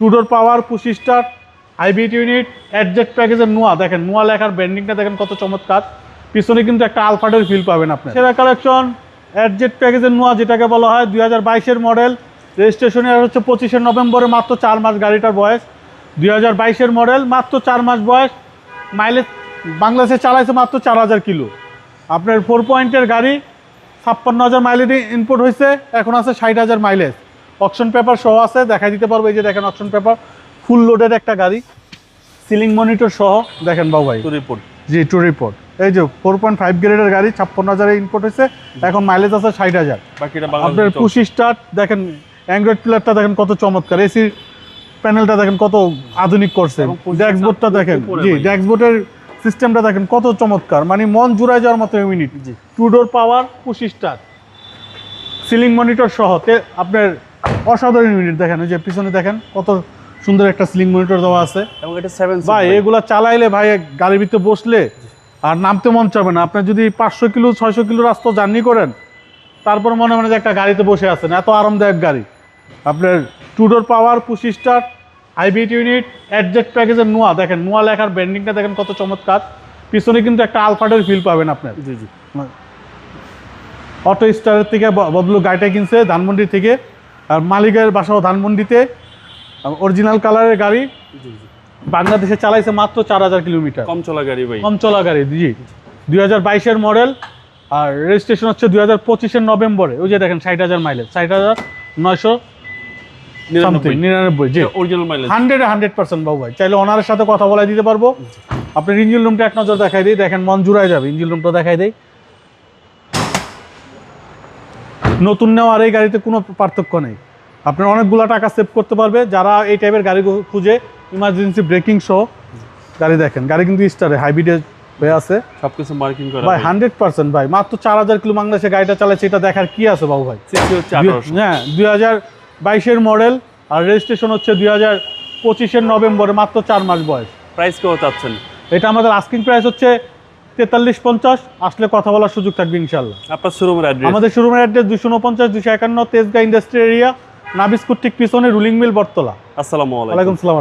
Two-door power push start hybrid unit adjust প্যাকেজের Noah দেখেন, নোয়া লেখার ব্র্যান্ডিংটা দেখেন কত চমৎকার। পিছনে কিন্তু একটা আলফাডের ফিল পাবেন আপনি। সেরা কালেকশন অ্যাডজেক্ট প্যাকেজের নোয়া যেটাকে বলা হয় 2022-এর মডেল, রেজিস্ট্রেশন ইয়ার হচ্ছে 25শে নভেম্বরে, মাত্র 4 মাস গাড়িটার বয়স। 2022-এর মডেল, মাত্র 4 মাস বয়স। মাইলেজ বাংলাদেশে চালাইছে মাত্র 4000 কিলো। আপনার 4 পয়েন্টের গাড়ি, 56,000 মাইলেজ ইনপুট হয়েছে, এখন আছে 60,000 মাইলেজ। অকশন পেপার সহ আছে, দেখাই দিতে পারবো। এই যে দেখেন অকশন পেপার, ফুল লোডের একটা গাড়ি, সিলিং মনিটর সহ দেখেন বাবু ভাই। Report, G to report. এই যে 4.5 গ্রেডের গাড়ি, 56,000 ইনপুট হয়েছে, এখন মাইলেজ আছে 60,000। আপনার পুশ স্টার্ট দেখেন, অ্যান্ড্রয়েড প্লেয়ারটা দেখেন কত চমৎকার, এসি প্যানেলটা দেখেন কত আধুনিক করছে, ড্যাশবোর্ডটা দেখেন, জি ড্যাশবোর্ডের সিস্টেমটা দেখেন কত চমৎকার, মানে মন জুড়ায় যাওয়ার মতো unit. Two door power push start, ceiling monitor সহ আপনার অসাধারণ ইউনিট। দেখেন ওই যে পিছনে দেখেন কত সুন্দর একটা সিলিং মনিটর দেওয়া আছে। এবং এটা 7 সিট ভাই এগুলা চালাইলে ভাই গাড়ির ভিতরে বসলে আর নামতে মন চাবে না। আপনার যদি 500 কিলো 600 কিলো রাস্তা জার্নি করেন, তারপর মনে মনে যে একটা গাড়িতে বসে আছেন, এত আরামদায়ক গাড়ি। আপনার two door power push start hybrid unit adjust প্যাকেজের নোয়া দেখেন, নোয়া লেখার ব্র্যান্ডিংটা দেখেন কত চমৎকার। পিছনে কিন্তু একটা আলফাডের ফিল পাবেন আপনার। জি জি। অটো স্টারের থেকে বদলু গাড়িটা কিনছে ধানমন্ডি থেকে, আর মালিকের বাসাও ধানমন্ডিতে। অরিজিনাল কালারের গাড়ি, বাংলাদেশে চালাইছে মাত্র 4000 কিলোমিটার। কম চলা গাড়ি ভাই, কম চলা গাড়ি। জি 2022-এর মডেল, আর রেজিস্ট্রেশন হচ্ছে 2025-এর নভেম্বরে। ওই যে দেখেন 60,000 মাইলেজ, 60,999। জি অরিজিনাল মাইলেজ 100% বাবু ভাই। চাইলে ওনারের সাথে কথা বলাই দিতে পারবো। আপনার ইঞ্জিন রুমটা এক নজর দেখাই দিই, দেখেন মন জুড়াই যাবে। ইঞ্জিন রুমটা দেখাই দেই। নতুন নেওয়া আর এই গাড়িতে কোনো পার্থক্য নেই। আপনার অনেকগুলো টাকা সেভ করতে পারবে যারা এই টাইপের গাড়ি খুঁজে, ইমার্জেন্সি ব্রেকিং সহ গাড়ি। দেখেন গাড়ি কিন্তু স্টারে হাইব্রিডে হয়ে আছে, সবকিছু মার্কিং করা ভাই 100% ভাই। মাত্র 4000 কিলো বাংলাদেশে গাড়িটা চালাচ্ছে, এটা দেখার কি আছে বাবু ভাই। হ্যাঁ 2022-এর মডেল, আর রেজিস্ট্রেশন হচ্ছে 2025-এর নভেম্বরে, মাত্র 4 মাস বয়স। প্রাইস কত চাচ্ছেন? এটা আমাদের আস্কিং প্রাইস হচ্ছে 4350। আসলে কথা বলার সুযোগ থাকবে ইনশাল্লাহ। আপনার শোরুমের অ্যাড্রেস? আমাদের শোরুমের অ্যাড্রেস 249-251 তেজগাঁ ইন্ডাস্ট্রি এরিয়া, নাবিস্কুর ঠিক পিছনে রুলিং মিল বটতলা। আসসালামু আলাইকুম। ওয়ালাইকুম আসসালাম।